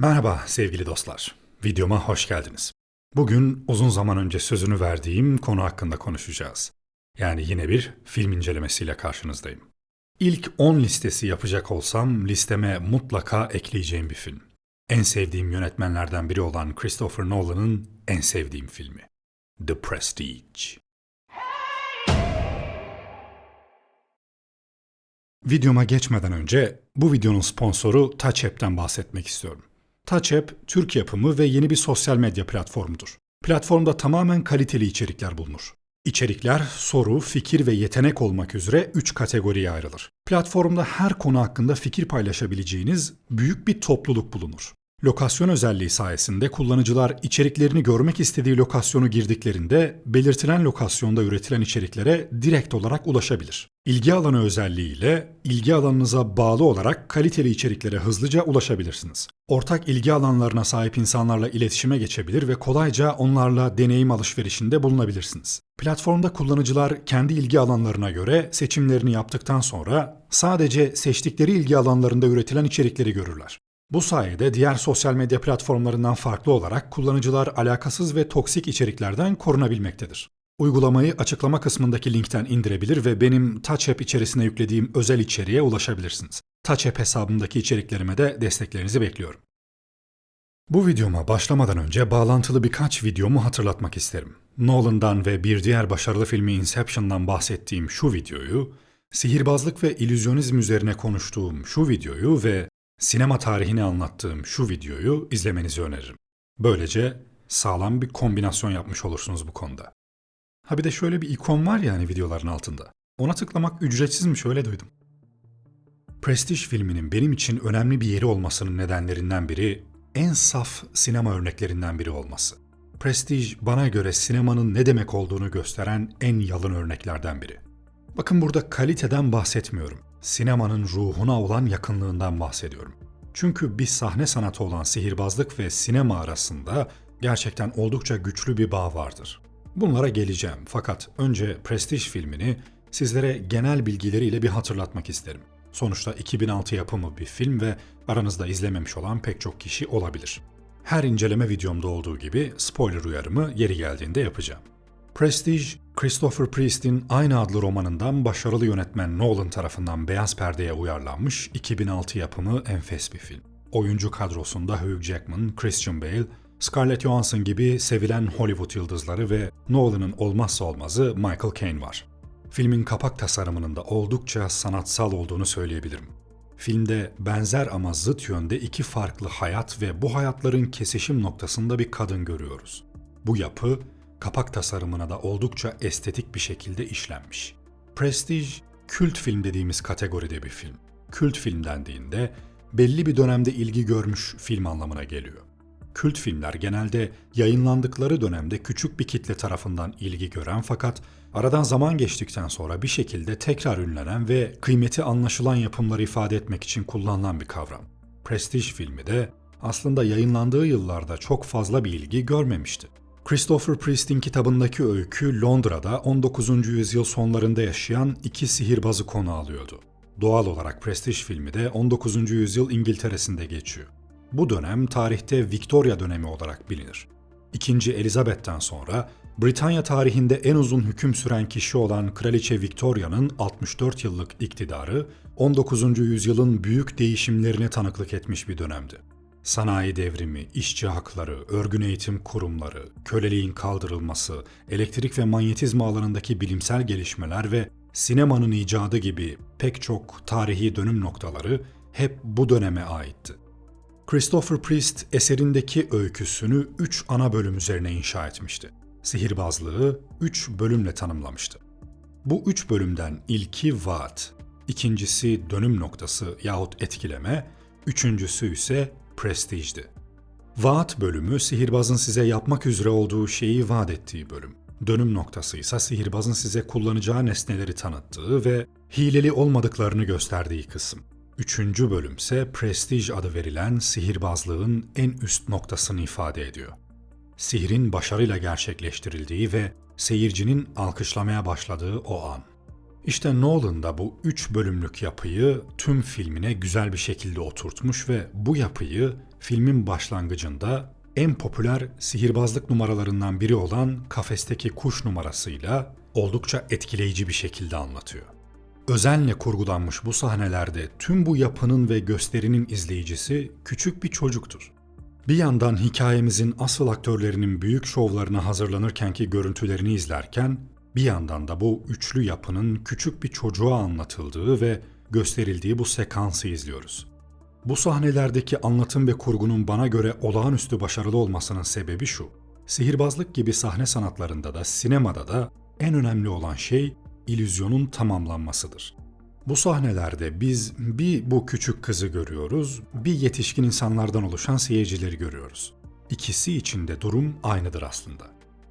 Merhaba sevgili dostlar. Videoma hoş geldiniz. Bugün uzun zaman önce sözünü verdiğim konu hakkında konuşacağız. Yani yine bir film incelemesiyle karşınızdayım. İlk 10 listesi yapacak olsam listeme mutlaka ekleyeceğim bir film. En sevdiğim yönetmenlerden biri olan Christopher Nolan'ın en sevdiğim filmi. The Prestige. Videoma geçmeden önce bu videonun sponsoru Touch App'ten bahsetmek istiyorum. Touch App, Türk yapımı ve yeni bir sosyal medya platformudur. Platformda tamamen kaliteli içerikler bulunur. İçerikler, soru, fikir ve yetenek olmak üzere 3 kategoriye ayrılır. Platformda her konu hakkında fikir paylaşabileceğiniz büyük bir topluluk bulunur. Lokasyon özelliği sayesinde kullanıcılar içeriklerini görmek istediği lokasyonu girdiklerinde belirtilen lokasyonda üretilen içeriklere direkt olarak ulaşabilir. İlgi alanı özelliğiyle ilgi alanınıza bağlı olarak kaliteli içeriklere hızlıca ulaşabilirsiniz. Ortak ilgi alanlarına sahip insanlarla iletişime geçebilir ve kolayca onlarla deneyim alışverişinde bulunabilirsiniz. Platformda kullanıcılar kendi ilgi alanlarına göre seçimlerini yaptıktan sonra sadece seçtikleri ilgi alanlarında üretilen içerikleri görürler. Bu sayede diğer sosyal medya platformlarından farklı olarak kullanıcılar alakasız ve toksik içeriklerden korunabilmektedir. Uygulamayı açıklama kısmındaki linkten indirebilir ve benim Touch App içerisine yüklediğim özel içeriğe ulaşabilirsiniz. Touch App hesabımdaki içeriklerime de desteklerinizi bekliyorum. Bu videoma başlamadan önce bağlantılı birkaç videomu hatırlatmak isterim. Nolan'dan ve bir diğer başarılı filmi Inception'dan bahsettiğim şu videoyu, sihirbazlık ve illüzyonizm üzerine konuştuğum şu videoyu ve sinema tarihini anlattığım şu videoyu izlemenizi öneririm. Böylece sağlam bir kombinasyon yapmış olursunuz bu konuda. Ha bir de şöyle bir ikon var yani videoların altında. Ona tıklamak ücretsizmiş öyle duydum. Prestige filminin benim için önemli bir yeri olmasının nedenlerinden biri en saf sinema örneklerinden biri olması. Prestige bana göre sinemanın ne demek olduğunu gösteren en yalın örneklerden biri. Bakın burada kaliteden bahsetmiyorum. Sinemanın ruhuna olan yakınlığından bahsediyorum. Çünkü bir sahne sanatı olan sihirbazlık ve sinema arasında gerçekten oldukça güçlü bir bağ vardır. Bunlara geleceğim fakat önce Prestige filmini sizlere genel bilgileriyle bir hatırlatmak isterim. Sonuçta 2006 yapımı bir film ve aranızda izlememiş olan pek çok kişi olabilir. Her inceleme videomda olduğu gibi spoiler uyarımı yeri geldiğinde yapacağım. Prestige, Christopher Priest'in aynı adlı romanından başarılı yönetmen Nolan tarafından beyaz perdeye uyarlanmış 2006 yapımı enfes bir film. Oyuncu kadrosunda Hugh Jackman, Christian Bale, Scarlett Johansson gibi sevilen Hollywood yıldızları ve Nolan'ın olmazsa olmazı Michael Caine var. Filmin kapak tasarımının da oldukça sanatsal olduğunu söyleyebilirim. Filmde benzer ama zıt yönde iki farklı hayat ve bu hayatların kesişim noktasında bir kadın görüyoruz. Bu yapı, kapak tasarımına da oldukça estetik bir şekilde işlenmiş. Prestige, kült film dediğimiz kategoride bir film. Kült film dendiğinde belli bir dönemde ilgi görmüş film anlamına geliyor. Kült filmler genelde yayınlandıkları dönemde küçük bir kitle tarafından ilgi gören fakat aradan zaman geçtikten sonra bir şekilde tekrar ünlenen ve kıymeti anlaşılan yapımları ifade etmek için kullanılan bir kavram. Prestige filmi de aslında yayınlandığı yıllarda çok fazla bir ilgi görmemişti. Christopher Priest'in kitabındaki öykü Londra'da 19. yüzyıl sonlarında yaşayan iki sihirbazı konu alıyordu. Doğal olarak Prestige filmi de 19. yüzyıl İngiltere'sinde geçiyor. Bu dönem tarihte Victoria dönemi olarak bilinir. İkinci Elizabeth'ten sonra Britanya tarihinde en uzun hüküm süren kişi olan Kraliçe Victoria'nın 64 yıllık iktidarı 19. yüzyılın büyük değişimlerine tanıklık etmiş bir dönemdi. Sanayi devrimi, işçi hakları, örgün eğitim kurumları, köleliğin kaldırılması, elektrik ve manyetizma alanındaki bilimsel gelişmeler ve sinemanın icadı gibi pek çok tarihi dönüm noktaları hep bu döneme aitti. Christopher Priest eserindeki öyküsünü 3 ana bölüm üzerine inşa etmişti. Sihirbazlığı 3 bölümle tanımlamıştı. Bu 3 bölümden ilki vaat, ikincisi dönüm noktası yahut etkileme, üçüncüsü ise prestijdi. Vaat bölümü sihirbazın size yapmak üzere olduğu şeyi vaat ettiği bölüm. Dönüm noktası ise sihirbazın size kullanacağı nesneleri tanıttığı ve hileli olmadıklarını gösterdiği kısım. Üçüncü bölümse prestij adı verilen sihirbazlığın en üst noktasını ifade ediyor. Sihrin başarıyla gerçekleştirildiği ve seyircinin alkışlamaya başladığı o an. İşte Nolan da bu 3 bölümlük yapıyı tüm filmine güzel bir şekilde oturtmuş ve bu yapıyı filmin başlangıcında en popüler sihirbazlık numaralarından biri olan kafesteki kuş numarasıyla oldukça etkileyici bir şekilde anlatıyor. Özenle kurgulanmış bu sahnelerde tüm bu yapının ve gösterinin izleyicisi küçük bir çocuktur. Bir yandan hikayemizin asıl aktörlerinin büyük şovlarına hazırlanırkenki görüntülerini izlerken, bir yandan da bu üçlü yapının küçük bir çocuğa anlatıldığı ve gösterildiği bu sekansı izliyoruz. Bu sahnelerdeki anlatım ve kurgunun bana göre olağanüstü başarılı olmasının sebebi şu: sihirbazlık gibi sahne sanatlarında da sinemada da en önemli olan şey illüzyonun tamamlanmasıdır. Bu sahnelerde biz bu küçük kızı görüyoruz, bir yetişkin insanlardan oluşan seyircileri görüyoruz. İkisi için de durum aynıdır aslında.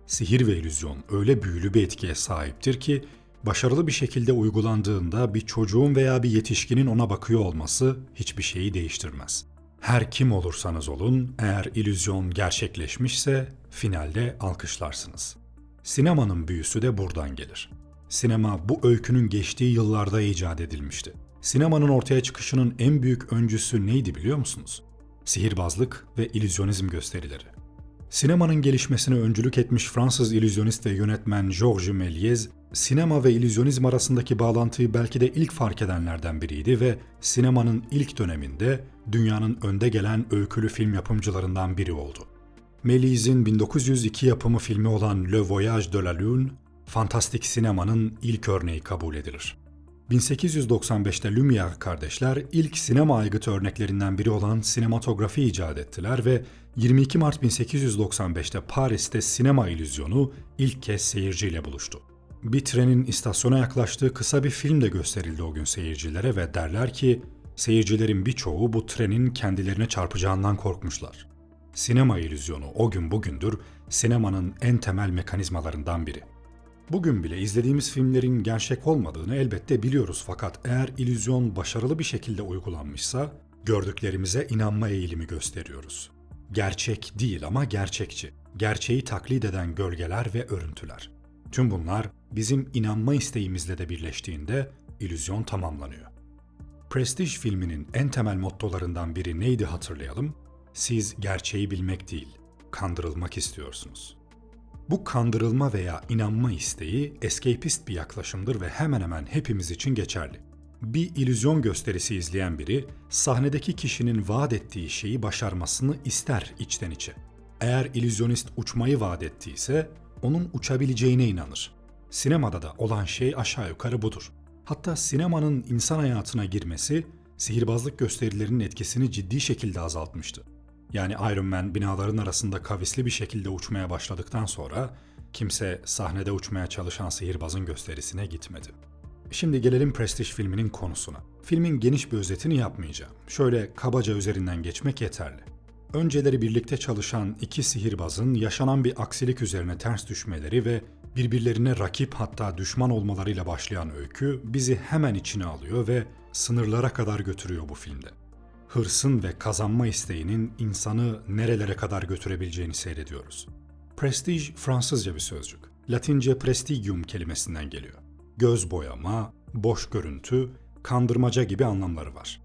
Sihir ve illüzyon öyle büyülü bir etkiye sahiptir ki başarılı bir şekilde uygulandığında bir çocuğun veya bir yetişkinin ona bakıyor olması hiçbir şeyi değiştirmez. Her kim olursanız olun, eğer illüzyon gerçekleşmişse finalde alkışlarsınız. Sinemanın büyüsü de buradan gelir. Sinema bu öykünün geçtiği yıllarda icat edilmişti. Sinemanın ortaya çıkışının en büyük öncüsü neydi biliyor musunuz? Sihirbazlık ve illüzyonizm gösterileri. Sinemanın gelişmesine öncülük etmiş Fransız illüzyonist ve yönetmen Georges Méliès, sinema ve illüzyonizm arasındaki bağlantıyı belki de ilk fark edenlerden biriydi ve sinemanın ilk döneminde dünyanın önde gelen öykülü film yapımcılarından biri oldu. Méliès'in 1902 yapımı filmi olan Le Voyage de la Lune, fantastik sinemanın ilk örneği kabul edilir. 1895'te Lumière kardeşler ilk sinema aygıtı örneklerinden biri olan sinematografi icat ettiler ve 22 Mart 1895'te Paris'te sinema illüzyonu ilk kez seyirciyle buluştu. Bir trenin istasyona yaklaştığı kısa bir film de gösterildi o gün seyircilere ve derler ki seyircilerin birçoğu bu trenin kendilerine çarpacağından korkmuşlar. Sinema illüzyonu o gün bugündür sinemanın en temel mekanizmalarından biri. Bugün bile izlediğimiz filmlerin gerçek olmadığını elbette biliyoruz fakat eğer illüzyon başarılı bir şekilde uygulanmışsa gördüklerimize inanma eğilimi gösteriyoruz. Gerçek değil ama gerçekçi. Gerçeği taklit eden gölgeler ve örüntüler. Tüm bunlar bizim inanma isteğimizle de birleştiğinde illüzyon tamamlanıyor. Prestige filminin en temel mottolarından biri neydi hatırlayalım? Siz gerçeği bilmek değil, kandırılmak istiyorsunuz. Bu kandırılma veya inanma isteği escapist bir yaklaşımdır ve hemen hemen hepimiz için geçerli. Bir illüzyon gösterisi izleyen biri, sahnedeki kişinin vaat ettiği şeyi başarmasını ister içten içe. Eğer illüzyonist uçmayı vaat ettiyse, onun uçabileceğine inanır. Sinemada da olan şey aşağı yukarı budur. Hatta sinemanın insan hayatına girmesi, sihirbazlık gösterilerinin etkisini ciddi şekilde azaltmıştı. Yani Iron Man binaların arasında kavisli bir şekilde uçmaya başladıktan sonra kimse sahnede uçmaya çalışan sihirbazın gösterisine gitmedi. Şimdi gelelim Prestige filminin konusuna. Filmin geniş bir özetini yapmayacağım. Şöyle kabaca üzerinden geçmek yeterli. Önceleri birlikte çalışan iki sihirbazın yaşanan bir aksilik üzerine ters düşmeleri ve birbirlerine rakip hatta düşman olmalarıyla başlayan öykü bizi hemen içine alıyor ve sınırlara kadar götürüyor bu filmde. Hırsın ve kazanma isteğinin insanı nerelere kadar götürebileceğini seyrediyoruz. Prestige Fransızca bir sözcük. Latince prestigium kelimesinden geliyor. Göz boyama, boş görüntü, kandırmaca gibi anlamları var.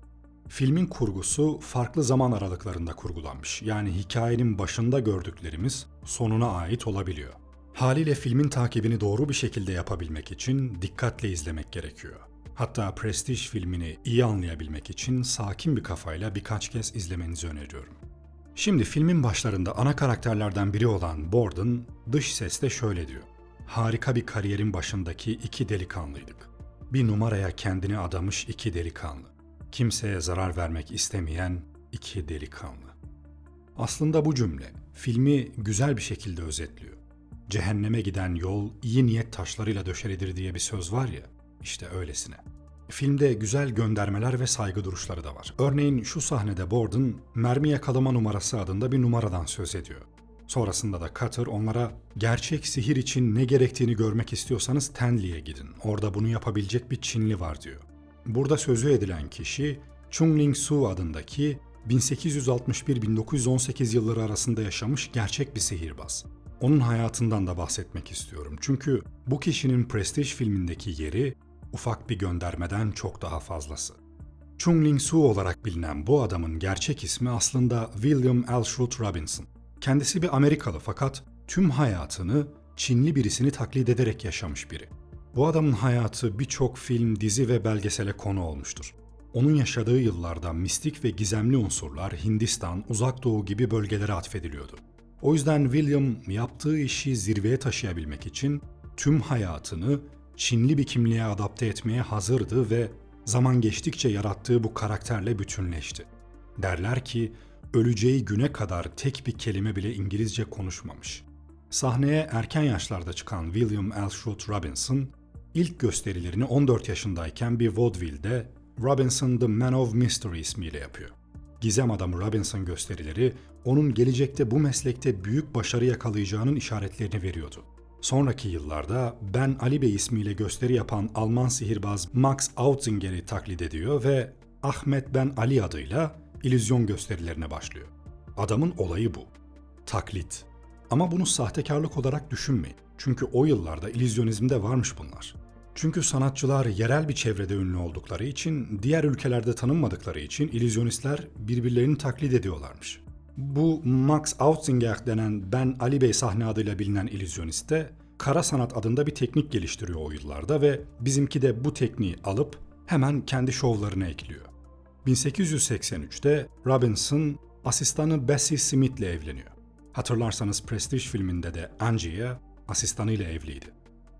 Filmin kurgusu farklı zaman aralıklarında kurgulanmış. Yani hikayenin başında gördüklerimiz sonuna ait olabiliyor. Haliyle filmin takibini doğru bir şekilde yapabilmek için dikkatle izlemek gerekiyor. Hatta Prestige filmini iyi anlayabilmek için sakin bir kafayla birkaç kez izlemenizi öneriyorum. Şimdi filmin başlarında ana karakterlerden biri olan Borden dış sesle şöyle diyor. Harika bir kariyerin başındaki iki delikanlıydık. Bir numaraya kendini adamış iki delikanlı. Kimseye zarar vermek istemeyen iki delikanlı. Aslında bu cümle filmi güzel bir şekilde özetliyor. Cehenneme giden yol iyi niyet taşlarıyla döşelidir diye bir söz var ya, işte öylesine. Filmde güzel göndermeler ve saygı duruşları da var. Örneğin şu sahnede Borden, mermi yakalama numarası adında bir numaradan söz ediyor. Sonrasında da Cutter onlara gerçek sihir için ne gerektiğini görmek istiyorsanız Tenli'ye gidin. Orada bunu yapabilecek bir Çinli var diyor. Burada sözü edilen kişi Chung-Ling Soo adındaki 1861-1918 yılları arasında yaşamış gerçek bir sihirbaz. Onun hayatından da bahsetmek istiyorum. Çünkü bu kişinin Prestige filmindeki yeri ufak bir göndermeden çok daha fazlası. Chung Ling-soo olarak bilinen bu adamın gerçek ismi aslında William Alshoot Robinson. Kendisi bir Amerikalı fakat tüm hayatını Çinli birisini taklit ederek yaşamış biri. Bu adamın hayatı birçok film, dizi ve belgesele konu olmuştur. Onun yaşadığı yıllarda mistik ve gizemli unsurlar Hindistan, Uzak Doğu gibi bölgelere atfediliyordu. O yüzden William yaptığı işi zirveye taşıyabilmek için tüm hayatını Çinli bir kimliğe adapte etmeye hazırdı ve zaman geçtikçe yarattığı bu karakterle bütünleşti. Derler ki öleceği güne kadar tek bir kelime bile İngilizce konuşmamış. Sahneye erken yaşlarda çıkan William Alshoot Robinson, ilk gösterilerini 14 yaşındayken bir vaudeville'de Robinson the Man of Mystery ismiyle yapıyor. Gizem adamı Robinson gösterileri onun gelecekte bu meslekte büyük başarı yakalayacağının işaretlerini veriyordu. Sonraki yıllarda Ben Ali Bey ismiyle gösteri yapan Alman sihirbaz Max Autzinger'i taklit ediyor ve Ahmet Ben Ali adıyla illüzyon gösterilerine başlıyor. Adamın olayı bu. Taklit. Ama bunu sahtekarlık olarak düşünmeyin. Çünkü o yıllarda illüzyonizmde varmış bunlar. Çünkü sanatçılar yerel bir çevrede ünlü oldukları için, diğer ülkelerde tanınmadıkları için illüzyonistler birbirlerini taklit ediyorlarmış. Bu Max Autzinger denen Ben Ali Bey sahne adıyla bilinen illüzyonist de kara sanat adında bir teknik geliştiriyor o yıllarda ve bizimki de bu tekniği alıp hemen kendi şovlarına ekliyor. 1883'te Robinson asistanı Bessie Smith'le evleniyor. Hatırlarsanız Prestige filminde de Angie'ye asistanıyla evliydi.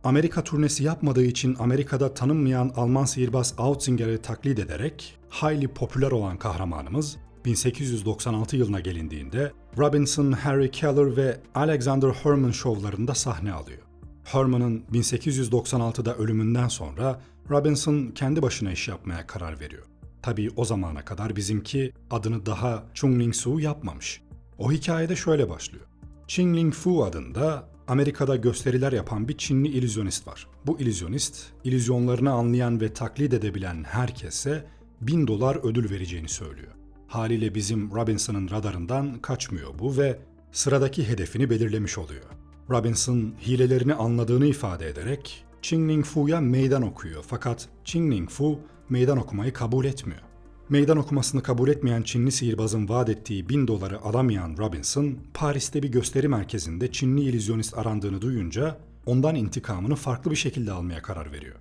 Amerika turnesi yapmadığı için Amerika'da tanınmayan Alman sihirbaz Autzinger'i taklit ederek hayli popüler olan kahramanımız 1896 yılına gelindiğinde Robinson, Harry Keller ve Alexander Herman şovlarında sahne alıyor. Herman'ın 1896'da ölümünden sonra Robinson kendi başına iş yapmaya karar veriyor. Tabii o zamana kadar bizimki adını daha Chung Ling-soo yapmamış. O hikayede şöyle başlıyor. Ching Ling Fu adında Amerika'da gösteriler yapan bir Çinli illüzyonist var. Bu illüzyonist, illüzyonlarını anlayan ve taklit edebilen herkese $1000 ödül vereceğini söylüyor. Haliyle bizim Robinson'ın radarından kaçmıyor bu ve sıradaki hedefini belirlemiş oluyor. Robinson hilelerini anladığını ifade ederek Ching Ling Fu'ya meydan okuyor fakat Ching Ling Fu meydan okumayı kabul etmiyor. Meydan okumasını kabul etmeyen Çinli sihirbazın vaat ettiği $1000 alamayan Robinson, Paris'te bir gösteri merkezinde Çinli illüzyonist arandığını duyunca ondan intikamını farklı bir şekilde almaya karar veriyor.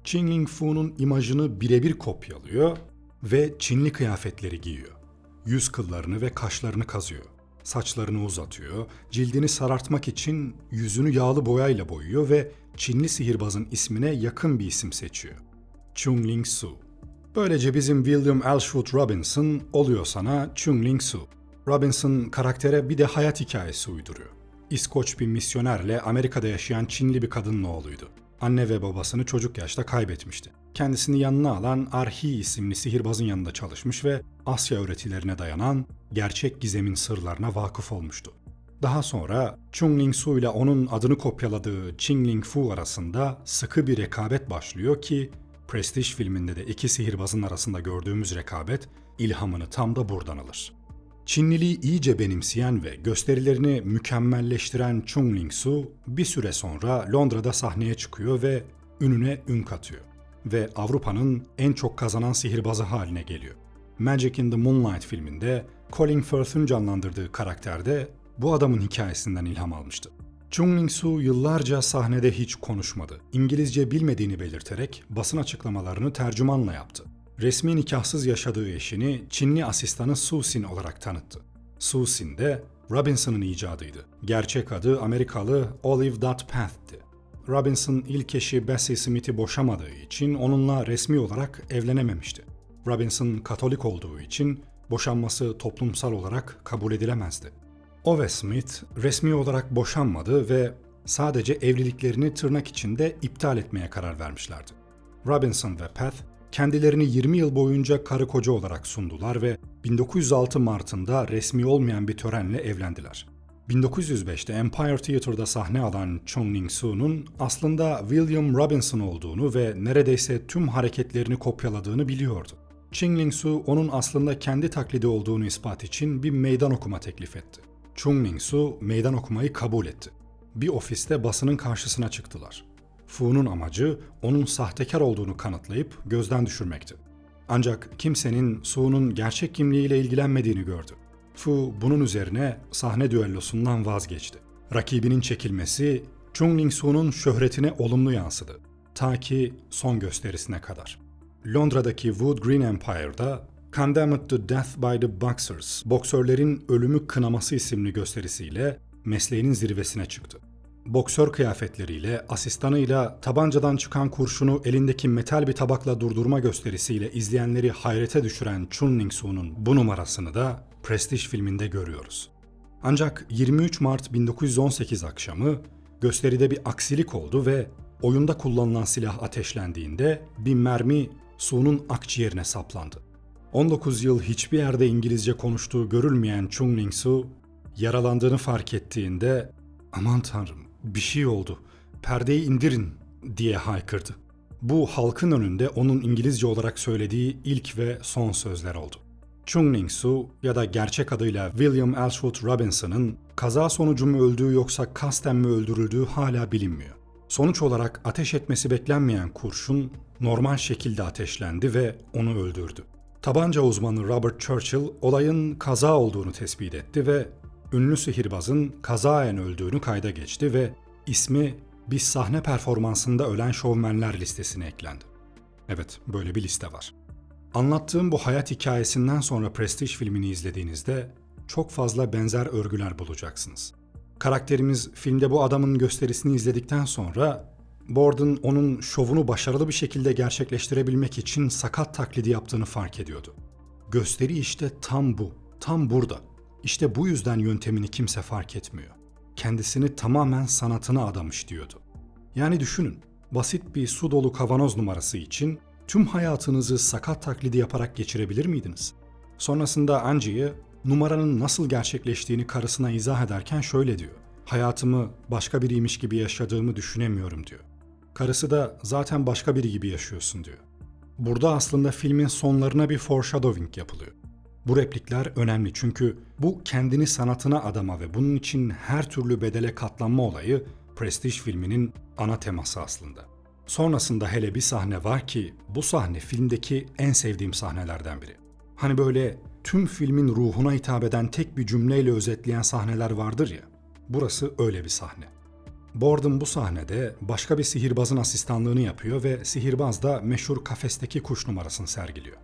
Ching Ling Fu'nun imajını birebir kopyalıyor ve Çinli kıyafetleri giyiyor. Yüz kıllarını ve kaşlarını kazıyor. Saçlarını uzatıyor, cildini sarartmak için yüzünü yağlı boyayla boyuyor ve Çinli sihirbazın ismine yakın bir isim seçiyor. Chung Ling-soo. Böylece bizim William Alshoot Robinson oluyor sana Chung Ling-soo. Robinson karaktere bir de hayat hikayesi uyduruyor. İskoç bir misyonerle Amerika'da yaşayan Çinli bir kadının oğluydu. Anne ve babasını çocuk yaşta kaybetmişti. Kendisini yanına alan Arhi isimli sihirbazın yanında çalışmış ve Asya öğretilerine dayanan gerçek gizemin sırlarına vakıf olmuştu. Daha sonra Chung Ling-soo ile onun adını kopyaladığı Ching Ling Fu arasında sıkı bir rekabet başlıyor ki Prestige filminde de iki sihirbazın arasında gördüğümüz rekabet ilhamını tam da buradan alır. Çinliliği iyice benimseyen ve gösterilerini mükemmelleştiren Chung Ling-soo bir süre sonra Londra'da sahneye çıkıyor ve ününe ün katıyor. Ve Avrupa'nın en çok kazanan sihirbazı haline geliyor. Magic in the Moonlight filminde Colin Firth'un canlandırdığı karakterde bu adamın hikayesinden ilham almıştı. Chung Ling-soo yıllarca sahnede hiç konuşmadı. İngilizce bilmediğini belirterek basın açıklamalarını tercümanla yaptı. Resmi nikahsız yaşadığı eşini Çinli asistanı Su Sin olarak tanıttı. Su Sin de Robinson'ın icadıydı. Gerçek adı Amerikalı Olive Path'ti. Robinson ilk eşi Bessie Smith'i boşamadığı için onunla resmi olarak evlenememişti. Robinson Katolik olduğu için boşanması toplumsal olarak kabul edilemezdi. O ve Smith resmi olarak boşanmadı ve sadece evliliklerini tırnak içinde iptal etmeye karar vermişlerdi. Robinson ve Path kendilerini 20 yıl boyunca karı koca olarak sundular ve 1906 Mart'ında resmi olmayan bir törenle evlendiler. 1905'te Empire Theatre'da sahne alan Chung Ling-soo'nun aslında William Robinson olduğunu ve neredeyse tüm hareketlerini kopyaladığını biliyordu. Ching Ling-soo onun aslında kendi taklidi olduğunu ispat için bir meydan okuma teklif etti. Chung Ling-soo meydan okumayı kabul etti. Bir ofiste basının karşısına çıktılar. Fu'nun amacı onun sahtekar olduğunu kanıtlayıp gözden düşürmekti. Ancak kimsenin Su'nun gerçek kimliğiyle ilgilenmediğini gördü. Fu bunun üzerine sahne düellosundan vazgeçti. Rakibinin çekilmesi Chung Ling-su'nun şöhretine olumlu yansıdı. Ta ki son gösterisine kadar. Londra'daki Wood Green Empire'da Condemned to Death by the Boxers, Boksörlerin Ölümü Kınaması isimli gösterisiyle mesleğinin zirvesine çıktı. Boksör kıyafetleriyle, asistanıyla tabancadan çıkan kurşunu elindeki metal bir tabakla durdurma gösterisiyle izleyenleri hayrete düşüren Chung Ling-su'nun bu numarasını da Prestige filminde görüyoruz. Ancak 23 Mart 1918 akşamı gösteride bir aksilik oldu ve oyunda kullanılan silah ateşlendiğinde bir mermi Su'nun akciğerine saplandı. 19 yıl hiçbir yerde İngilizce konuştuğu görülmeyen Chung Ling-su yaralandığını fark ettiğinde "Aman Tanrım, bir şey oldu, perdeyi indirin" diye haykırdı. Bu halkın önünde onun İngilizce olarak söylediği ilk ve son sözler oldu. Chung Ling-su ya da gerçek adıyla William Elswood Robinson'ın kaza sonucu mu öldüğü yoksa kasten mi öldürüldüğü hala bilinmiyor. Sonuç olarak ateş etmesi beklenmeyen kurşun normal şekilde ateşlendi ve onu öldürdü. Tabanca uzmanı Robert Churchill olayın kaza olduğunu tespit etti ve ünlü sihirbazın kazaen öldüğünü kayda geçti ve ismi bir sahne performansında ölen şovmenler listesine eklendi. Evet, böyle bir liste var. Anlattığım bu hayat hikayesinden sonra Prestige filmini izlediğinizde çok fazla benzer örgüler bulacaksınız. Karakterimiz filmde bu adamın gösterisini izledikten sonra Borden onun şovunu başarılı bir şekilde gerçekleştirebilmek için sakat taklidi yaptığını fark ediyordu. Gösteri işte tam bu, tam burada. İşte bu yüzden yöntemini kimse fark etmiyor. Kendisini tamamen sanatına adamış diyordu. Yani düşünün, basit bir su dolu kavanoz numarası için tüm hayatınızı sakat taklidi yaparak geçirebilir miydiniz? Sonrasında Angie'yi numaranın nasıl gerçekleştiğini karısına izah ederken şöyle diyor. "Hayatımı başka biriymiş gibi yaşadığımı düşünemiyorum" diyor. Karısı da "Zaten başka biri gibi yaşıyorsun" diyor. Burada aslında filmin sonlarına bir foreshadowing yapılıyor. Bu replikler önemli çünkü bu kendini sanatına adama ve bunun için her türlü bedele katlanma olayı Prestige filminin ana teması aslında. Sonrasında hele bir sahne var ki bu sahne filmdeki en sevdiğim sahnelerden biri. Hani böyle tüm filmin ruhuna hitap eden tek bir cümleyle özetleyen sahneler vardır ya. Burası öyle bir sahne. Borden bu sahnede başka bir sihirbazın asistanlığını yapıyor ve sihirbaz da meşhur kafesteki kuş numarasını sergiliyor.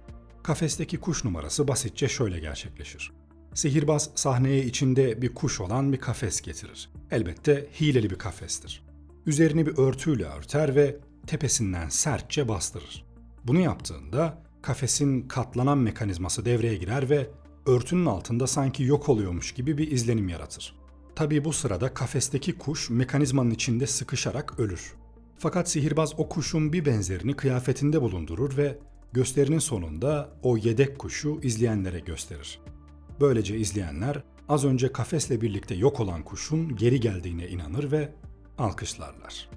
Kafesteki kuş numarası basitçe şöyle gerçekleşir. Sihirbaz sahneye içinde bir kuş olan bir kafes getirir. Elbette hileli bir kafestir. Üzerini bir örtüyle örter ve tepesinden sertçe bastırır. Bunu yaptığında kafesin katlanan mekanizması devreye girer ve örtünün altında sanki yok oluyormuş gibi bir izlenim yaratır. Tabii bu sırada kafesteki kuş mekanizmanın içinde sıkışarak ölür. Fakat sihirbaz o kuşun bir benzerini kıyafetinde bulundurur ve gösterinin sonunda o yedek kuşu izleyenlere gösterir. Böylece izleyenler az önce kafesle birlikte yok olan kuşun geri geldiğine inanır ve alkışlarlar.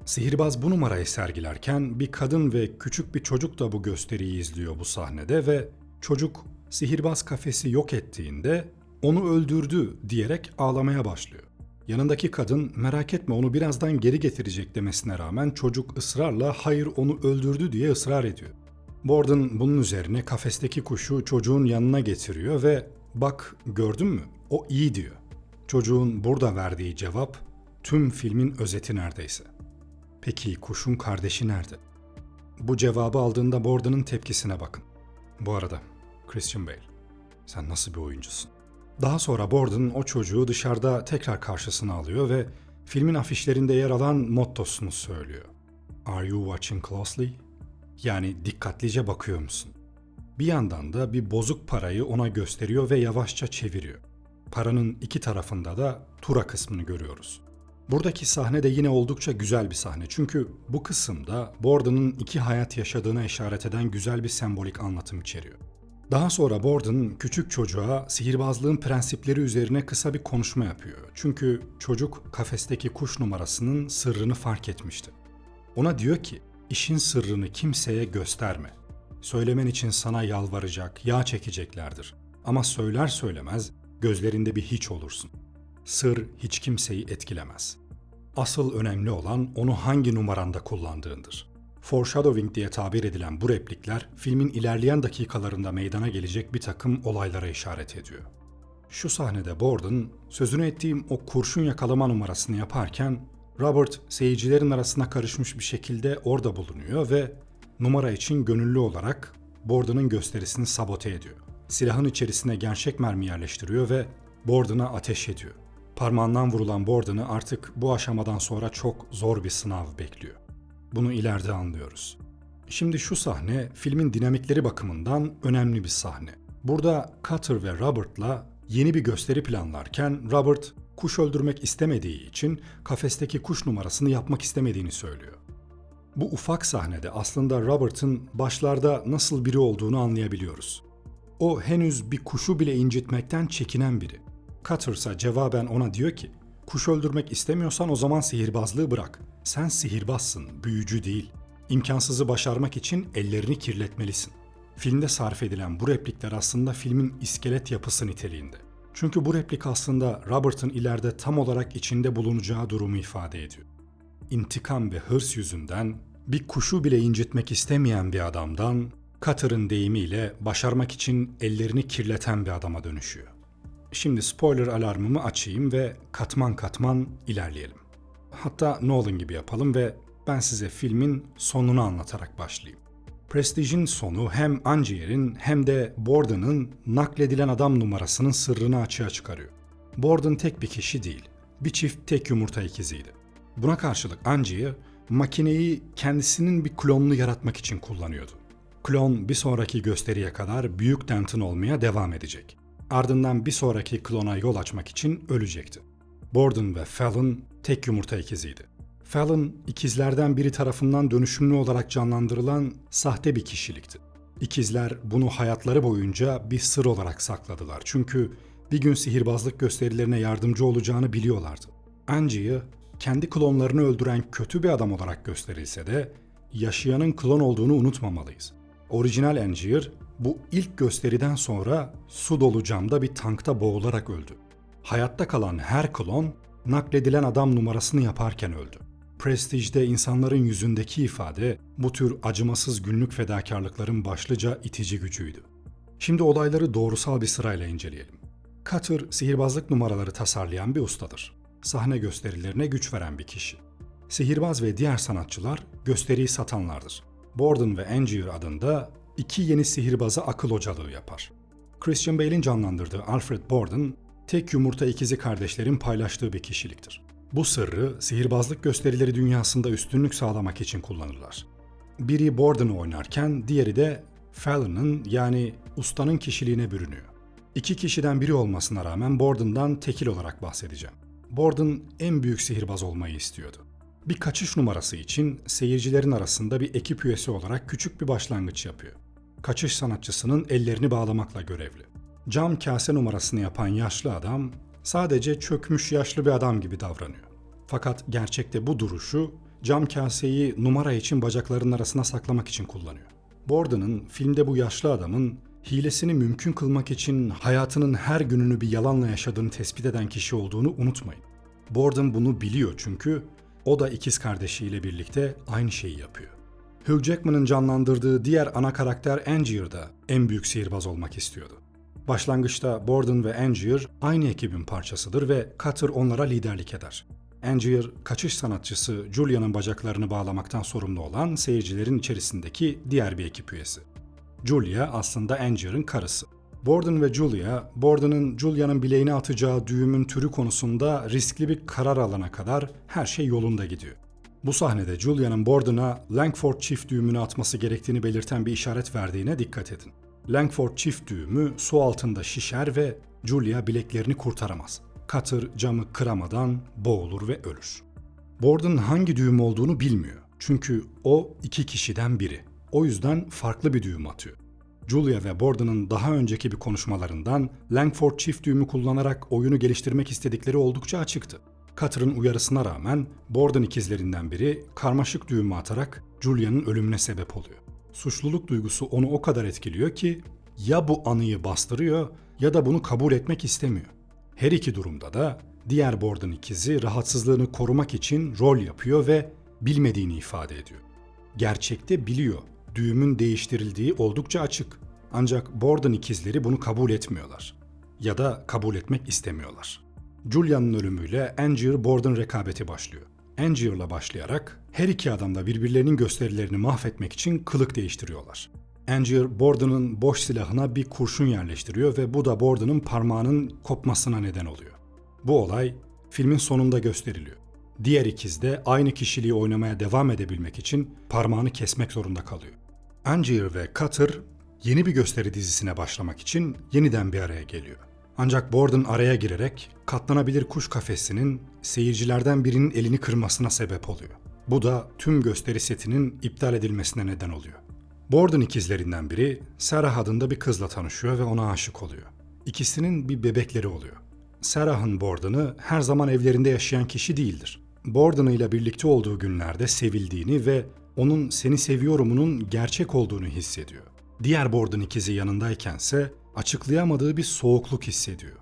Sihirbaz bu numarayı sergilerken bir kadın ve küçük bir çocuk da bu gösteriyi izliyor bu sahnede ve çocuk sihirbaz kafesi yok ettiğinde "Onu öldürdü" diyerek ağlamaya başlıyor. Yanındaki kadın "Merak etme, onu birazdan geri getirecek" demesine rağmen çocuk ısrarla "Hayır, onu öldürdü" diye ısrar ediyor. Borden bunun üzerine kafesteki kuşu çocuğun yanına getiriyor ve "Bak, gördün mü? O iyi" diyor. Çocuğun burada verdiği cevap tüm filmin özeti neredeyse. Peki kuşun kardeşi nerede? Bu cevabı aldığında Borden'ın tepkisine bakın. Bu arada Christian Bale, sen nasıl bir oyuncusun? Daha sonra Borden o çocuğu dışarıda tekrar karşısına alıyor ve filmin afişlerinde yer alan mottosunu söylüyor. "Are you watching closely?" Yani dikkatlice bakıyor musun? Bir yandan da bir bozuk parayı ona gösteriyor ve yavaşça çeviriyor. Paranın iki tarafında da tura kısmını görüyoruz. Buradaki sahne de yine oldukça güzel bir sahne çünkü bu kısımda Borden'ın iki hayat yaşadığına işaret eden güzel bir sembolik anlatım içeriyor. Daha sonra Borden küçük çocuğa sihirbazlığın prensipleri üzerine kısa bir konuşma yapıyor. Çünkü çocuk kafesteki kuş numarasının sırrını fark etmişti. Ona diyor ki, "İşin sırrını kimseye gösterme. Söylemen için sana yalvaracak, yağ çekeceklerdir. Ama söyler söylemez gözlerinde bir hiç olursun. Sır hiç kimseyi etkilemez." Asıl önemli olan onu hangi numaranda kullandığındır. Foreshadowing diye tabir edilen bu replikler filmin ilerleyen dakikalarında meydana gelecek bir takım olaylara işaret ediyor. Şu sahnede Borden, sözünü ettiğim o kurşun yakalama numarasını yaparken Robert seyircilerin arasına karışmış bir şekilde orada bulunuyor ve numara için gönüllü olarak Borden'ın gösterisini sabote ediyor. Silahın içerisine gerçek mermi yerleştiriyor ve Borden'a ateş ediyor. Parmağından vurulan Borden'ı artık bu aşamadan sonra çok zor bir sınav bekliyor. Bunu ileride anlıyoruz. Şimdi şu sahne filmin dinamikleri bakımından önemli bir sahne. Burada Cutter ve Robert'la yeni bir gösteri planlarken Robert kuş öldürmek istemediği için kafesteki kuş numarasını yapmak istemediğini söylüyor. Bu ufak sahnede aslında Robert'ın başlarda nasıl biri olduğunu anlayabiliyoruz. O henüz bir kuşu bile incitmekten çekinen biri. Cutter ise cevaben ona diyor ki, kuş öldürmek istemiyorsan o zaman sihirbazlığı bırak. Sen sihirbazsın, büyücü değil. İmkansızı başarmak için ellerini kirletmelisin. Filmde sarf edilen bu replikler aslında filmin iskelet yapısı niteliğinde. Çünkü bu replik aslında Robert'ın ileride tam olarak içinde bulunacağı durumu ifade ediyor. İntikam ve hırs yüzünden bir kuşu bile incitmek istemeyen bir adamdan, Cutter'ın deyimiyle başarmak için ellerini kirleten bir adama dönüşüyor. Şimdi spoiler alarmımı açayım ve katman katman ilerleyelim. Hatta Nolan gibi yapalım ve ben size filmin sonunu anlatarak başlayayım. Prestige'in sonu hem Angier'in hem de Borden'ın nakledilen adam numarasının sırrını açığa çıkarıyor. Borden tek bir kişi değil, bir çift tek yumurta ikiziydi. Buna karşılık Angier, makineyi kendisinin bir klonunu yaratmak için kullanıyordu. Klon bir sonraki gösteriye kadar büyük Denton olmaya devam edecek. Ardından bir sonraki klona yol açmak için ölecekti. Borden ve Fallon tek yumurta ikiziydi. Fallon, ikizlerden biri tarafından dönüşümlü olarak canlandırılan sahte bir kişilikti. İkizler bunu hayatları boyunca bir sır olarak sakladılar. Çünkü bir gün sihirbazlık gösterilerine yardımcı olacağını biliyorlardı. Angier, kendi klonlarını öldüren kötü bir adam olarak gösterilse de yaşayanın klon olduğunu unutmamalıyız. Orijinal Angier, bu ilk gösteriden sonra su dolu camda bir tankta boğularak öldü. Hayatta kalan her klon, nakledilen adam numarasını yaparken öldü. Prestige'de insanların yüzündeki ifade bu tür acımasız günlük fedakarlıkların başlıca itici gücüydü. Şimdi olayları doğrusal bir sırayla inceleyelim. Cutter, sihirbazlık numaraları tasarlayan bir ustadır. Sahne gösterilerine güç veren bir kişi. Sihirbaz ve diğer sanatçılar gösteriyi satanlardır. Borden ve Angier adında iki yeni sihirbaza akıl hocalığı yapar. Christian Bale'in canlandırdığı Alfred Borden, tek yumurta ikizi kardeşlerin paylaştığı bir kişiliktir. Bu sırrı sihirbazlık gösterileri dünyasında üstünlük sağlamak için kullanırlar. Biri Borden'ı oynarken diğeri de Fallon'ın yani ustanın kişiliğine bürünüyor. İki kişiden biri olmasına rağmen Borden'dan tekil olarak bahsedeceğim. Borden en büyük sihirbaz olmayı istiyordu. Bir kaçış numarası için seyircilerin arasında bir ekip üyesi olarak küçük bir başlangıç yapıyor. Kaçış sanatçısının ellerini bağlamakla görevli. Cam kase numarasını yapan yaşlı adam sadece çökmüş yaşlı bir adam gibi davranıyor. Fakat gerçekte bu duruşu cam kaseyi numara için bacaklarının arasına saklamak için kullanıyor. Borden'ın filmde bu yaşlı adamın hilesini mümkün kılmak için hayatının her gününü bir yalanla yaşadığını tespit eden kişi olduğunu unutmayın. Borden bunu biliyor çünkü o da ikiz kardeşiyle birlikte aynı şeyi yapıyor. Hugh Jackman'ın canlandırdığı diğer ana karakter Angier da en büyük sihirbaz olmak istiyordu. Başlangıçta Borden ve Angier aynı ekibin parçasıdır ve Cutter onlara liderlik eder. Angier, kaçış sanatçısı Julia'nın bacaklarını bağlamaktan sorumlu olan seyircilerin içerisindeki diğer bir ekip üyesi. Julia aslında Angier'ın karısı. Borden ve Julia, Borden'ın Julia'nın bileğine atacağı düğümün türü konusunda riskli bir karar alana kadar her şey yolunda gidiyor. Bu sahnede Julia'nın Borden'a Langford çift düğümünü atması gerektiğini belirten bir işaret verdiğine dikkat edin. Langford çift düğümü su altında şişer ve Julia bileklerini kurtaramaz. Cutter camı kıramadan boğulur ve ölür. Borden hangi düğüm olduğunu bilmiyor. Çünkü o iki kişiden biri. O yüzden farklı bir düğüm atıyor. Julia ve Borden'ın daha önceki bir konuşmalarından Langford çift düğümü kullanarak oyunu geliştirmek istedikleri oldukça açıktı. Cutter'ın uyarısına rağmen Borden ikizlerinden biri karmaşık düğümü atarak Julia'nın ölümüne sebep oluyor. Suçluluk duygusu onu o kadar etkiliyor ki ya bu anıyı bastırıyor ya da bunu kabul etmek istemiyor. Her iki durumda da Diğer Borden ikizi rahatsızlığını korumak için rol yapıyor ve bilmediğini ifade ediyor. Gerçekte biliyor, düğümün değiştirildiği oldukça açık. Ancak Borden ikizleri bunu kabul etmiyorlar. Ya da kabul etmek istemiyorlar. Julia'nın ölümüyle Angier-Borden rekabeti başlıyor. Angier'la başlayarak her iki adam da birbirlerinin gösterilerini mahvetmek için kılık değiştiriyorlar. Angier, Borden'ın boş silahına bir kurşun yerleştiriyor ve bu da Borden'ın parmağının kopmasına neden oluyor. Bu olay filmin sonunda gösteriliyor. Diğer ikiz de aynı kişiliği oynamaya devam edebilmek için parmağını kesmek zorunda kalıyor. Angier ve Cutter yeni bir gösteri dizisine başlamak için yeniden bir araya geliyor. Ancak Borden araya girerek katlanabilir kuş kafesinin seyircilerden birinin elini kırmasına sebep oluyor. Bu da tüm gösteri setinin iptal edilmesine neden oluyor. Borden ikizlerinden biri Sarah adında bir kızla tanışıyor ve ona aşık oluyor. İkisinin bir bebekleri oluyor. Sarah'ın Borden'ı her zaman evlerinde yaşayan kişi değildir. Borden'ıyla birlikte olduğu günlerde sevildiğini ve onun "seni seviyorumunun" gerçek olduğunu hissediyor. Diğer Borden ikizi yanındaykense açıklayamadığı bir soğukluk hissediyor.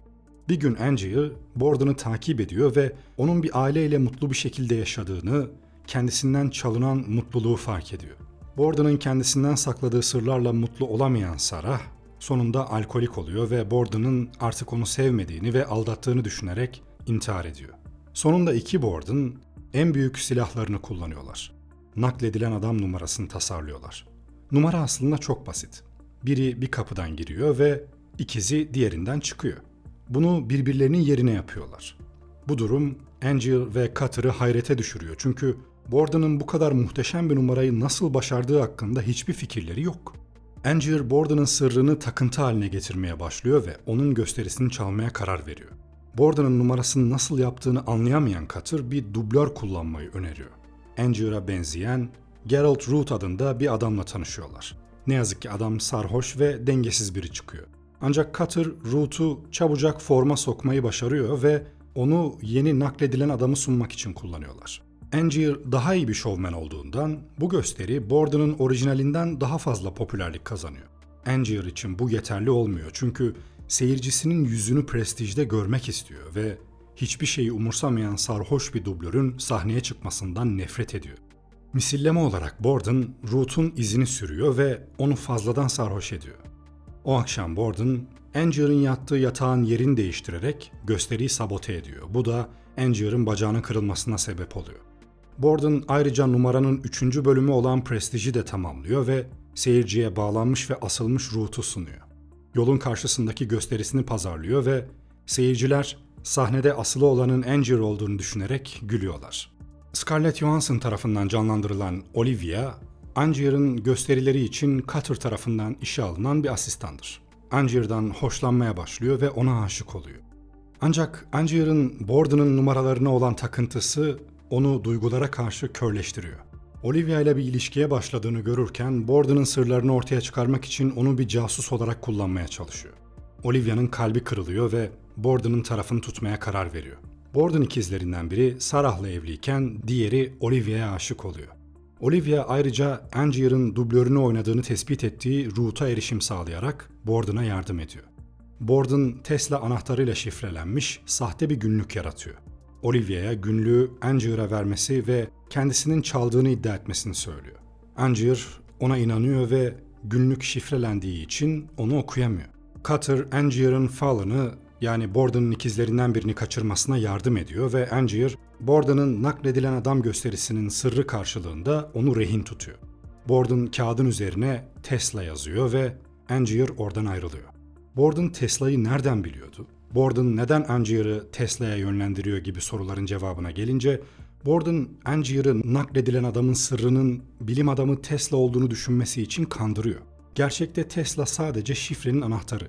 Bir gün Angier, Borden'ı takip ediyor ve onun bir aileyle mutlu bir şekilde yaşadığını, kendisinden çalınan mutluluğu fark ediyor. Borden'ın kendisinden sakladığı sırlarla mutlu olamayan Sarah, sonunda alkolik oluyor ve Borden'ın artık onu sevmediğini ve aldattığını düşünerek intihar ediyor. Sonunda iki Borden en büyük silahlarını kullanıyorlar. Nakledilen adam numarasını tasarlıyorlar. Numara aslında çok basit. Biri bir kapıdan giriyor ve ikizi diğerinden çıkıyor. Bunu birbirlerinin yerine yapıyorlar. Bu durum Angier ve Cutter'ı hayrete düşürüyor çünkü Borden'ın bu kadar muhteşem bir numarayı nasıl başardığı hakkında hiçbir fikirleri yok. Angier, Borden'ın sırrını takıntı haline getirmeye başlıyor ve onun gösterisini çalmaya karar veriyor. Borden'ın numarasını nasıl yaptığını anlayamayan Cutter bir dublör kullanmayı öneriyor. Angier'a benzeyen Gerald Root adında bir adamla tanışıyorlar. Ne yazık ki adam sarhoş ve dengesiz biri çıkıyor. Ancak Cutter, Root'u çabucak forma sokmayı başarıyor ve onu yeni nakledilen adamı sunmak için kullanıyorlar. Angier daha iyi bir şovmen olduğundan bu gösteri Borden'ın orijinalinden daha fazla popülerlik kazanıyor. Angier için bu yeterli olmuyor çünkü seyircisinin yüzünü prestijde görmek istiyor ve hiçbir şeyi umursamayan sarhoş bir dublörün sahneye çıkmasından nefret ediyor. Misilleme olarak Borden, Root'un izini sürüyor ve onu fazladan sarhoş ediyor. O akşam Borden, Angier'ın yattığı yatağın yerini değiştirerek gösteriyi sabote ediyor. Bu da Angier'ın bacağının kırılmasına sebep oluyor. Borden ayrıca numaranın 3. bölümü olan Prestige'i de tamamlıyor ve seyirciye bağlanmış ve asılmış Root'u sunuyor. Yolun karşısındaki gösterisini pazarlıyor ve seyirciler sahnede asılı olanın Angier olduğunu düşünerek gülüyorlar. Scarlett Johansson tarafından canlandırılan Olivia, Angier'ın gösterileri için Cutter tarafından işe alınan bir asistandır. Angier'dan hoşlanmaya başlıyor ve ona aşık oluyor. Ancak Angier'ın Borden'ın numaralarına olan takıntısı onu duygulara karşı körleştiriyor. Olivia ile bir ilişkiye başladığını görürken Borden'ın sırlarını ortaya çıkarmak için onu bir casus olarak kullanmaya çalışıyor. Olivia'nın kalbi kırılıyor ve Borden'ın tarafını tutmaya karar veriyor. Borden ikizlerinden biri Sarah'la evliyken diğeri Olivia'ya aşık oluyor. Olivia ayrıca Angier'ın dublörünü oynadığını tespit ettiği Root'a erişim sağlayarak Borden'a yardım ediyor. Borden Tesla anahtarıyla şifrelenmiş sahte bir günlük yaratıyor. Olivia'ya günlüğü Angier'a vermesi ve kendisinin çaldığını iddia etmesini söylüyor. Angier ona inanıyor ve günlük şifrelendiği için onu okuyamıyor. Cutter, Angier'ın Fallon'ı yani Borden'ın ikizlerinden birini kaçırmasına yardım ediyor ve Angier, Borden'ın nakledilen adam gösterisinin sırrı karşılığında onu rehin tutuyor. Borden kağıdın üzerine Tesla yazıyor ve Angier oradan ayrılıyor. Borden Tesla'yı nereden biliyordu? Borden neden Angier'ı Tesla'ya yönlendiriyor gibi soruların cevabına gelince, Borden Angier'ı nakledilen adamın sırrının bilim adamı Tesla olduğunu düşünmesi için kandırıyor. Gerçekte Tesla sadece şifrenin anahtarı.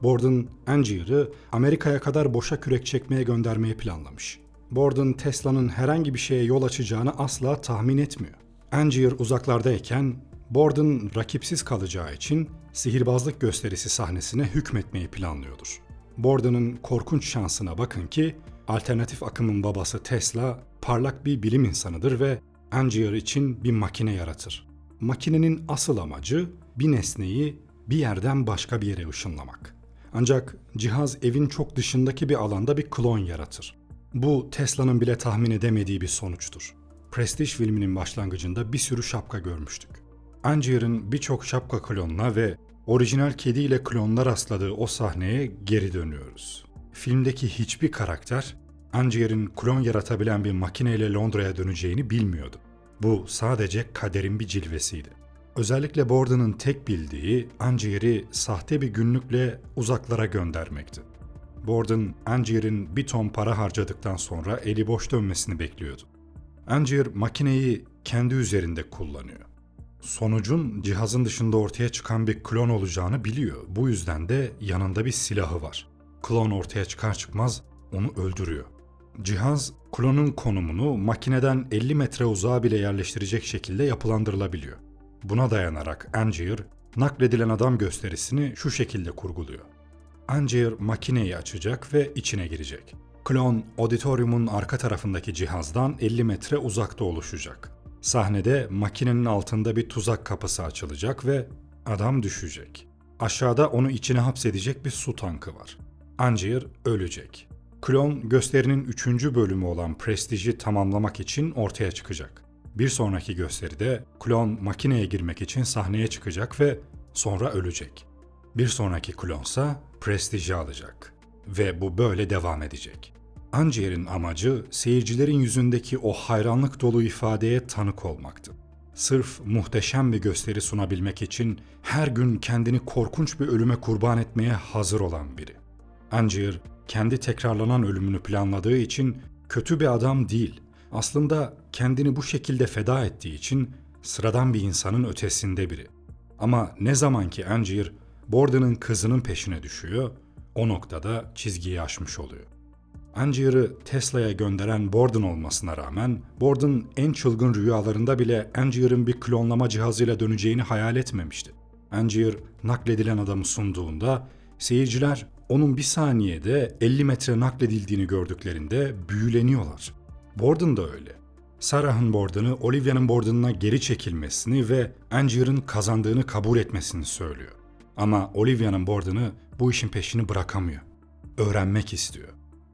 Borden, Angier'ı Amerika'ya kadar boşa kürek çekmeye göndermeyi planlamış. Borden, Tesla'nın herhangi bir şeye yol açacağını asla tahmin etmiyor. Angier uzaklardayken, Borden rakipsiz kalacağı için sihirbazlık gösterisi sahnesine hükmetmeyi planlıyordur. Borden'ın korkunç şansına bakın ki, alternatif akımın babası Tesla, parlak bir bilim insanıdır ve Angier için bir makine yaratır. Makinenin asıl amacı bir nesneyi bir yerden başka bir yere ışınlamak. Ancak cihaz evin çok dışındaki bir alanda bir klon yaratır. Bu Tesla'nın bile tahmin edemediği bir sonuçtur. Prestige filminin başlangıcında bir sürü şapka görmüştük. Angier'in birçok şapka klonuna ve orijinal kediyle klonuna rastladığı o sahneye geri dönüyoruz. Filmdeki hiçbir karakter Angier'in klon yaratabilen bir makineyle Londra'ya döneceğini bilmiyordu. Bu sadece kaderin bir cilvesiydi. Özellikle Borden'ın tek bildiği Angier'i sahte bir günlükle uzaklara göndermekti. Borden, Angier'in bir ton para harcadıktan sonra eli boş dönmesini bekliyordu. Angier makineyi kendi üzerinde kullanıyor. Sonucun cihazın dışında ortaya çıkan bir klon olacağını biliyor. Bu yüzden de yanında bir silahı var. Klon ortaya çıkar çıkmaz onu öldürüyor. Cihaz, klonun konumunu makineden 50 metre uzağa bile yerleştirecek şekilde yapılandırılabiliyor. Buna dayanarak Angier, nakledilen adam gösterisini şu şekilde kurguluyor. Angier makineyi açacak ve içine girecek. Klon, auditoriumun arka tarafındaki cihazdan 50 metre uzakta oluşacak. Sahnede makinenin altında bir tuzak kapısı açılacak ve adam düşecek. Aşağıda onu içine hapsedecek bir su tankı var. Angier ölecek. Klon, gösterinin 3. bölümü olan Prestige'i tamamlamak için ortaya çıkacak. Bir sonraki gösteride klon makineye girmek için sahneye çıkacak ve sonra ölecek. Bir sonraki klonsa Prestige'i alacak. Ve bu böyle devam edecek. Angier'in amacı seyircilerin yüzündeki o hayranlık dolu ifadeye tanık olmaktı. Sırf muhteşem bir gösteri sunabilmek için her gün kendini korkunç bir ölüme kurban etmeye hazır olan biri. Angier, kendi tekrarlanan ölümünü planladığı için kötü bir adam değil, aslında kendini bu şekilde feda ettiği için sıradan bir insanın ötesinde biri. Ama ne zaman ki Angier, Borden'ın kızının peşine düşüyor, o noktada çizgiyi aşmış oluyor. Angier'ı Tesla'ya gönderen Borden olmasına rağmen, Borden en çılgın rüyalarında bile Angier'ın bir klonlama cihazıyla döneceğini hayal etmemişti. Angier, nakledilen adamı sunduğunda, seyirciler onun bir saniyede 50 metre nakledildiğini gördüklerinde büyüleniyorlar. Borden da öyle. Sarah'ın Borden'ı Olivia'nın Borden'ına geri çekilmesini ve Angier'ın kazandığını kabul etmesini söylüyor. Ama Olivia'nın Borden'ı bu işin peşini bırakamıyor. Öğrenmek istiyor.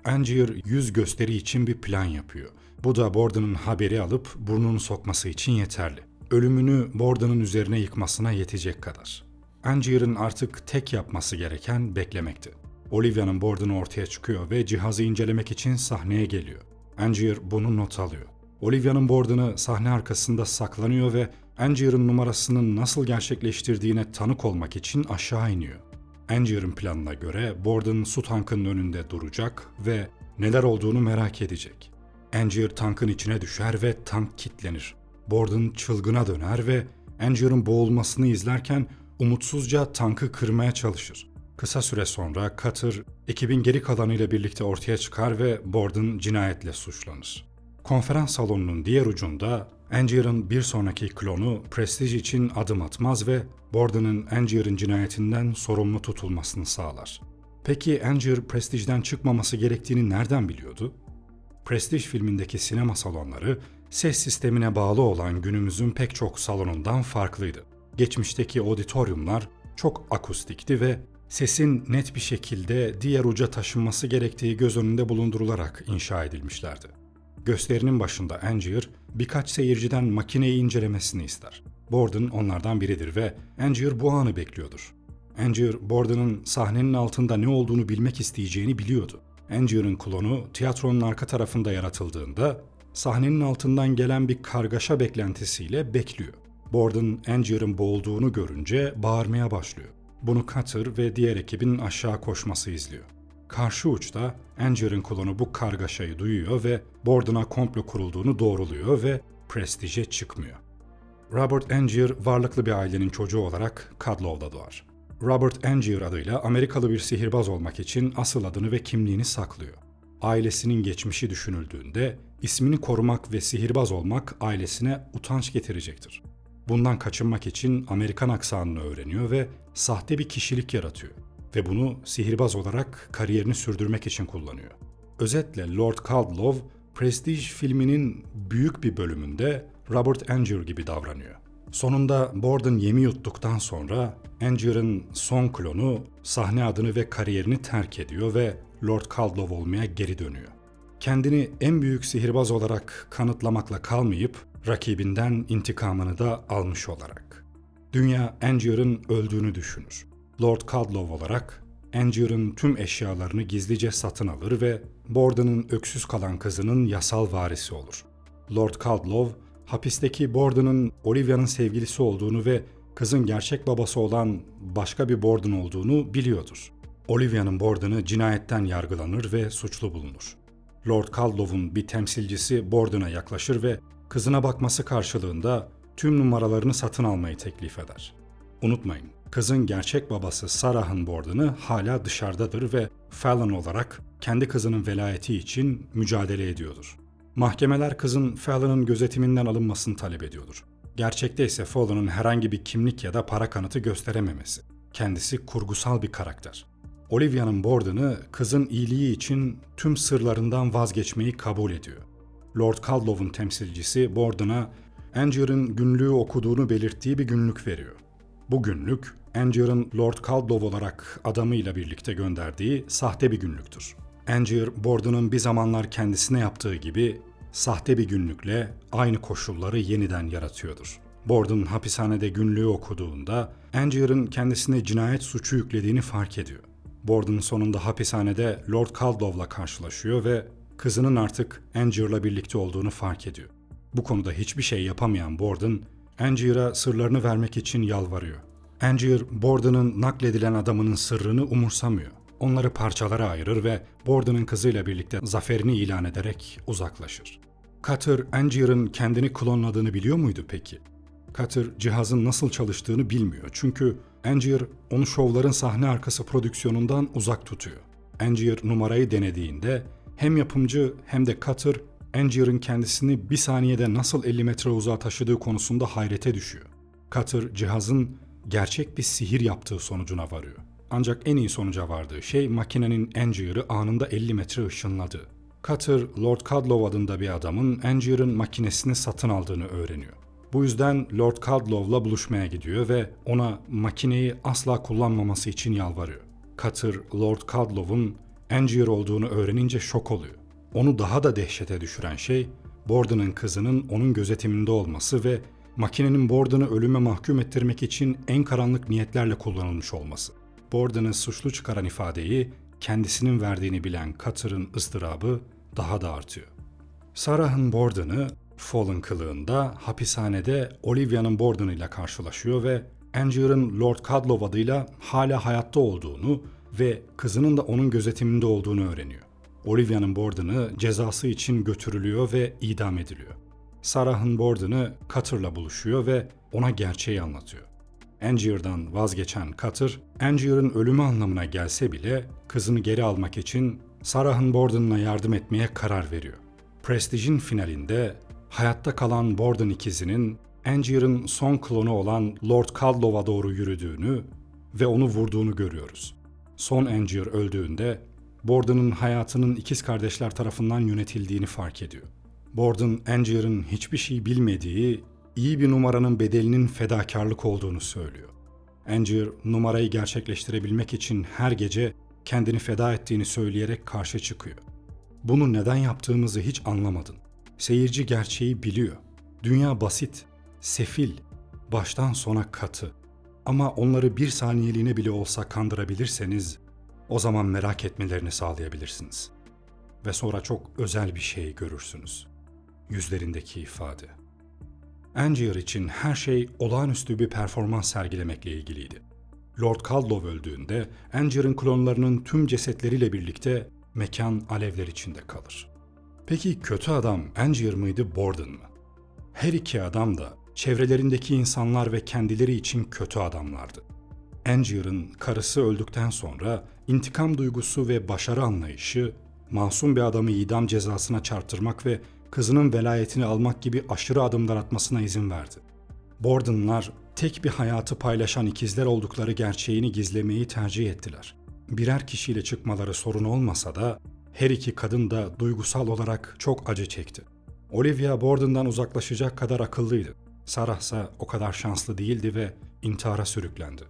Angier yüz gösteri için bir plan yapıyor. Bu da Borden'ın haberi alıp burnunu sokması için yeterli. Ölümünü Borden'ın üzerine yıkmasına yetecek kadar. Angier'in artık tek yapması gereken beklemekti. Olivia'nın Borden'ı ortaya çıkıyor ve cihazı incelemek için sahneye geliyor. Angier bunu not alıyor. Olivia'nın Borden'ı sahne arkasında saklanıyor ve Angier'in numarasının nasıl gerçekleştirdiğine tanık olmak için aşağı iniyor. Angier'in planına göre Borden su tankının önünde duracak ve neler olduğunu merak edecek. Angier tankın içine düşer ve tank kilitlenir. Borden çılgına döner ve Angier'in boğulmasını izlerken umutsuzca tankı kırmaya çalışır. Kısa süre sonra Cutter, ekibin geri kalanıyla birlikte ortaya çıkar ve Borden cinayetle suçlanır. Konferans salonunun diğer ucunda Angier'in bir sonraki klonu Prestige için adım atmaz ve Borden'ın Angier'in cinayetinden sorumlu tutulmasını sağlar. Peki Angier Prestige'den çıkmaması gerektiğini nereden biliyordu? Prestige filmindeki sinema salonları ses sistemine bağlı olan günümüzün pek çok salonundan farklıydı. Geçmişteki auditoriumlar çok akustikti ve sesin net bir şekilde diğer uca taşınması gerektiği göz önünde bulundurularak inşa edilmişlerdi. Gösterinin başında Angier birkaç seyirciden makineyi incelemesini ister. Borden onlardan biridir ve Angier bu anı bekliyordur. Angier, Borden'ın sahnenin altında ne olduğunu bilmek isteyeceğini biliyordu. Angier'in klonu tiyatronun arka tarafında yaratıldığında sahnenin altından gelen bir kargaşa beklentisiyle bekliyor. Borden, Angier'in boğulduğunu görünce bağırmaya başlıyor. Bunu Cutter ve diğer ekibin aşağı koşması izliyor. Karşı uçta Angier'in klonu bu kargaşayı duyuyor ve Borden'a komplo kurulduğunu doğruluyor ve Prestige'e çıkmıyor. Robert Angier varlıklı bir ailenin çocuğu olarak Cudlow'da doğar. Robert Angier adıyla Amerikalı bir sihirbaz olmak için asıl adını ve kimliğini saklıyor. Ailesinin geçmişi düşünüldüğünde ismini korumak ve sihirbaz olmak ailesine utanç getirecektir. Bundan kaçınmak için Amerikan aksanını öğreniyor ve sahte bir kişilik yaratıyor ve bunu sihirbaz olarak kariyerini sürdürmek için kullanıyor. Özetle Lord Cudlow, Prestige filminin büyük bir bölümünde Robert Angier gibi davranıyor. Sonunda Borden yemi yuttuktan sonra Angier'in son klonu sahne adını ve kariyerini terk ediyor ve Lord Cudlow olmaya geri dönüyor. kendini en büyük sihirbaz olarak kanıtlamakla kalmayıp rakibinden intikamını da almış olarak. Dünya Angier'ın öldüğünü düşünür. Lord Caldlow olarak Angier'ın tüm eşyalarını gizlice satın alır ve Borden'ın öksüz kalan kızının yasal varisi olur. Lord Caldlow, hapisteki Borden'ın Olivia'nın sevgilisi olduğunu ve kızın gerçek babası olan başka bir Borden olduğunu biliyordur. Olivia'nın Borden'ı cinayetten yargılanır ve suçlu bulunur. Lord Caldlow'un bir temsilcisi Borden'a yaklaşır ve kızına bakması karşılığında tüm numaralarını satın almayı teklif eder. Unutmayın, kızın gerçek babası Sarah'ın Borden'ı hala dışarıdadır ve Fallon olarak kendi kızının velayeti için mücadele ediyordur. Mahkemeler kızın Fallon'ın gözetiminden alınmasını talep ediyordur. Gerçekte ise Fallon'un herhangi bir kimlik ya da para kanıtı gösterememesi. Kendisi kurgusal bir karakter. Olivia'nın Borden'ı kızın iyiliği için tüm sırlarından vazgeçmeyi kabul ediyor. Lord Caldlow'un temsilcisi Borden'a Angier'ın günlüğü okuduğunu belirttiği bir günlük veriyor. Bu günlük, Angier'ın Lord Caldlow olarak adamıyla birlikte gönderdiği sahte bir günlüktür. Angier, Borden'ın bir zamanlar kendisine yaptığı gibi sahte bir günlükle aynı koşulları yeniden yaratıyordur. Borden hapishanede günlüğü okuduğunda Angier'ın kendisine cinayet suçu yüklediğini fark ediyor. Borden sonunda hapishanede Lord Caldlow'la karşılaşıyor ve kızının artık Angier'la birlikte olduğunu fark ediyor. Bu konuda hiçbir şey yapamayan Borden, Angier'a sırlarını vermek için yalvarıyor. Angier, Borden'ın nakledilen adamının sırrını umursamıyor. Onları parçalara ayırır ve Borden'ın kızıyla birlikte zaferini ilan ederek uzaklaşır. Cutter, Angier'ın kendini klonladığını biliyor muydu peki? Cutter, cihazın nasıl çalıştığını bilmiyor çünkü Angier onu şovların sahne arkası prodüksiyonundan uzak tutuyor. Angier numarayı denediğinde hem yapımcı hem de Cutter, Angier'ın kendisini bir saniyede nasıl 50 metre uzağa taşıdığı konusunda hayrete düşüyor. Cutter, cihazın gerçek bir sihir yaptığı sonucuna varıyor. Ancak en iyi sonuca vardığı şey makinenin Angier'ı anında 50 metre ışınladığı. Cutter, Lord Caldlow adında bir adamın Angier'ın makinesini satın aldığını öğreniyor. Bu yüzden Lord Caldlow'la buluşmaya gidiyor ve ona makineyi asla kullanmaması için yalvarıyor. Cutter, Lord Caldlow'un Angier olduğunu öğrenince şok oluyor. Onu daha da dehşete düşüren şey, Borden'ın kızının onun gözetiminde olması ve makinenin Borden'ı ölüme mahkum ettirmek için en karanlık niyetlerle kullanılmış olması. Borden'ı suçlu çıkaran ifadeyi kendisinin verdiğini bilen Cutter'ın ıstırabı daha da artıyor. Sarah'ın Borden'ı Fallen kılığında hapishanede Olivia'nın Borden'ıyla karşılaşıyor ve Angier'ın Lord Caldlow adıyla hala hayatta olduğunu ve kızının da onun gözetiminde olduğunu öğreniyor. Olivia'nın Borden'ı cezası için götürülüyor ve idam ediliyor. Sarah'ın Borden'ı Cutter'la buluşuyor ve ona gerçeği anlatıyor. Angier'dan vazgeçen Cutter, Angier'ın ölümü anlamına gelse bile kızını geri almak için Sarah'ın Borden'ına yardım etmeye karar veriyor. Prestige'in finalinde hayatta kalan Borden ikizinin Angier'ın son klonu olan Lord Caldlow'a doğru yürüdüğünü ve onu vurduğunu görüyoruz. Son Angier öldüğünde Borden'ın hayatının ikiz kardeşler tarafından yönetildiğini fark ediyor. Borden, Angier'ın hiçbir şey bilmediği, iyi bir numaranın bedelinin fedakarlık olduğunu söylüyor. Angier, numarayı gerçekleştirebilmek için her gece kendini feda ettiğini söyleyerek karşı çıkıyor. Bunu neden yaptığımızı hiç anlamadın. Seyirci gerçeği biliyor. Dünya basit, sefil, baştan sona katı. Ama onları bir saniyeliğine bile olsa kandırabilirseniz, o zaman merak etmelerini sağlayabilirsiniz. Ve sonra çok özel bir şey görürsünüz. Yüzlerindeki ifade. Angier için her şey olağanüstü bir performans sergilemekle ilgiliydi. Lord Caldlow öldüğünde Angier'ın klonlarının tüm cesetleriyle birlikte mekan alevler içinde kalır. Peki kötü adam Angier mıydı, Borden mı? Her iki adam da çevrelerindeki insanlar ve kendileri için kötü adamlardı. Angier'ın karısı öldükten sonra intikam duygusu ve başarı anlayışı, masum bir adamı idam cezasına çarptırmak ve kızının velayetini almak gibi aşırı adımlar atmasına izin verdi. Borden'lar tek bir hayatı paylaşan ikizler oldukları gerçeğini gizlemeyi tercih ettiler. Birer kişiyle çıkmaları sorun olmasa da her iki kadın da duygusal olarak çok acı çekti. Olivia Borden'dan uzaklaşacak kadar akıllıydı. Sarah ise o kadar şanslı değildi ve intihara sürüklendi.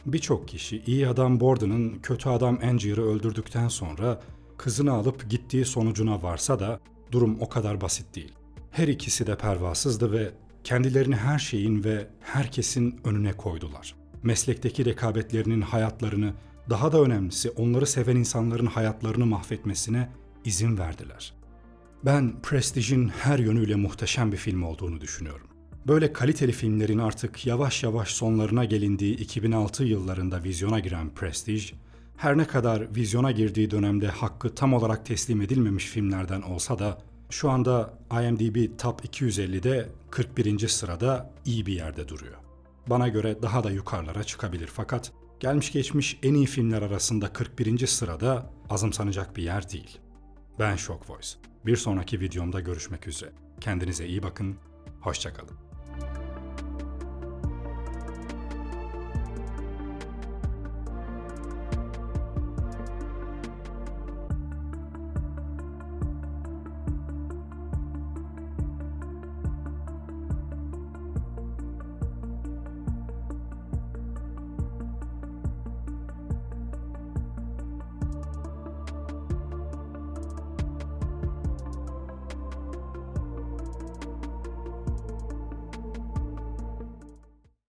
Birçok kişi iyi adam Borden'ın kötü adam Angier'ı öldürdükten sonra Kızını alıp gittiği sonucuna varsa da durum o kadar basit değil. Her ikisi de pervasızdı ve kendilerini her şeyin ve herkesin önüne koydular. Meslekteki rekabetlerinin hayatlarını, daha da önemlisi onları seven insanların hayatlarını mahvetmesine izin verdiler. Ben Prestige'in her yönüyle muhteşem bir film olduğunu düşünüyorum. Böyle kaliteli filmlerin artık yavaş yavaş sonlarına gelindiği 2006 yıllarında vizyona giren Prestige, her ne kadar vizyona girdiği dönemde hakkı tam olarak teslim edilmemiş filmlerden olsa da şu anda IMDb Top 250'de 41. sırada iyi bir yerde duruyor. Bana göre daha da yukarılara çıkabilir fakat gelmiş geçmiş en iyi filmler arasında 41. sırada azımsanacak bir yer değil. Ben Shock Voice. Bir sonraki videomda görüşmek üzere. Kendinize iyi bakın, hoşça kalın.